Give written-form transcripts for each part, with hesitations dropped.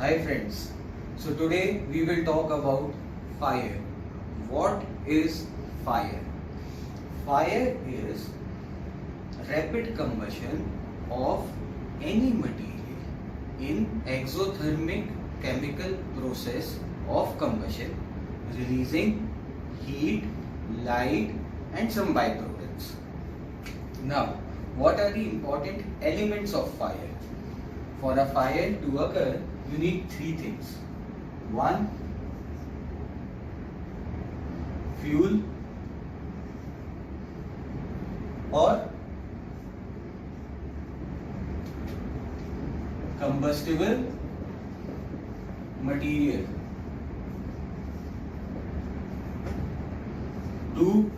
Hi friends. So today we will talk about fire. What is fire? Fire is rapid combustion of any material in exothermic chemical process of combustion, releasing heat, light and some byproducts. Now, what are the important elements of fire? For a fire to occur, you need three things. One, fuel or combustible material. Two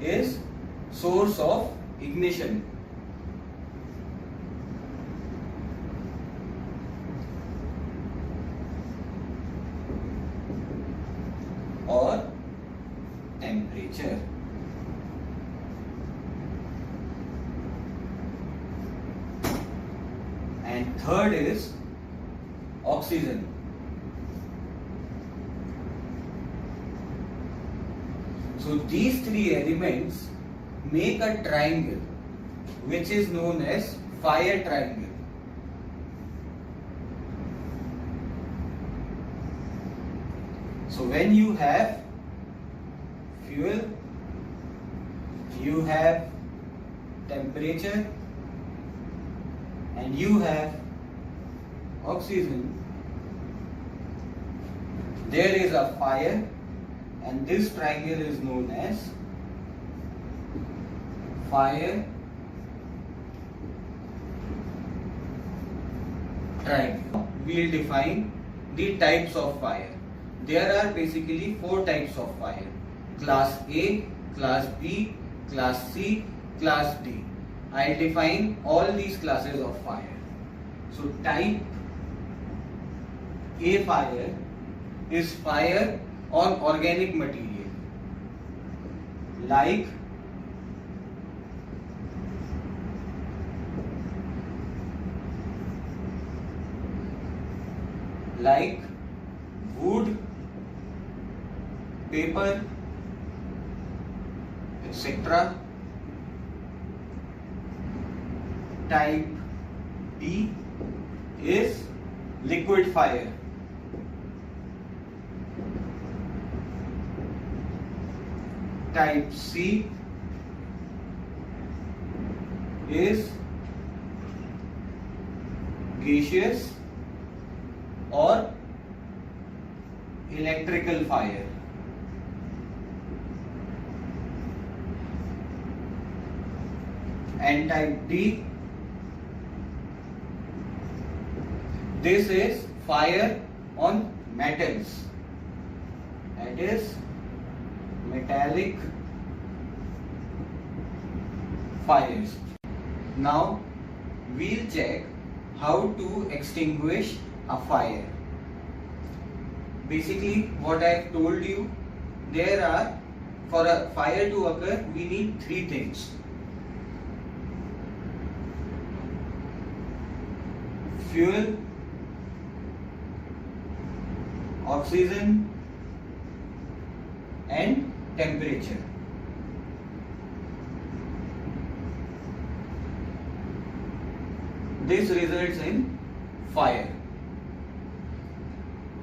is source of ignition. Or temperature. And third is oxygen. So these three elements make a triangle which is known as fire triangle. So when you have fuel, you have temperature and you have oxygen, there is a fire, and this triangle is known as fire triangle. We will define the types of fire. There are basically four types of fire: class A, class B, class C, class D. I will define all these classes of fire. So type A fire is fire on organic material like wood, paper, etc. Type B is liquid fire. Type C is gaseous or electrical fire. And type D, this is fire on metals, that is metallic fires. Now we'll check how to extinguish a fire. Basically what I have told you, for a fire to occur we need three things: fuel, oxygen and temperature. This results in fire.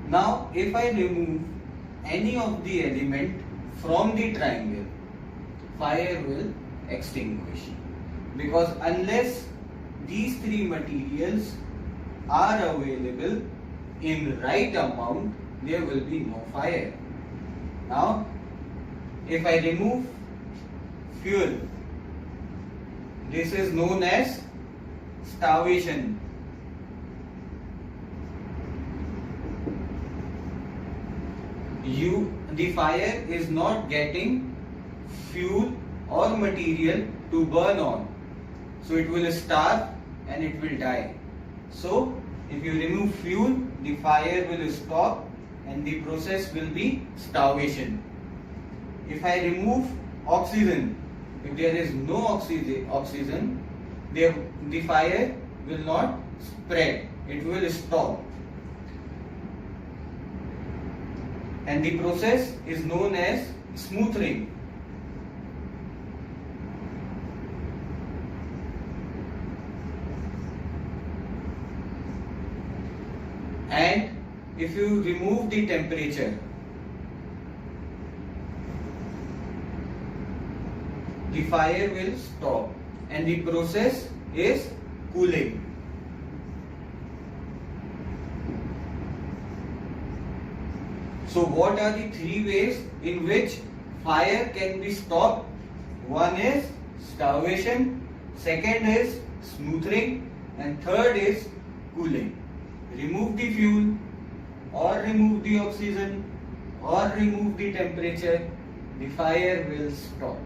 Now if I remove any of the element from the triangle, fire will extinguish, because unless these three materials are available in right amount, there will be no fire. Now if I remove fuel, this is known as starvation. The fire is not getting fuel or material to burn on, so it will starve and it will die. So if you remove fuel, the fire will stop and the process will be starvation. If I remove oxygen, if there is no oxygen, the fire will not spread, it will stop. And the process is known as smoothing. And if you remove the temperature, the fire will stop and the process is cooling. So what are the three ways in which fire can be stopped? One is starvation, second is smoothing, and third is cooling. Remove the fuel or remove the oxygen or remove the temperature, the fire will stop.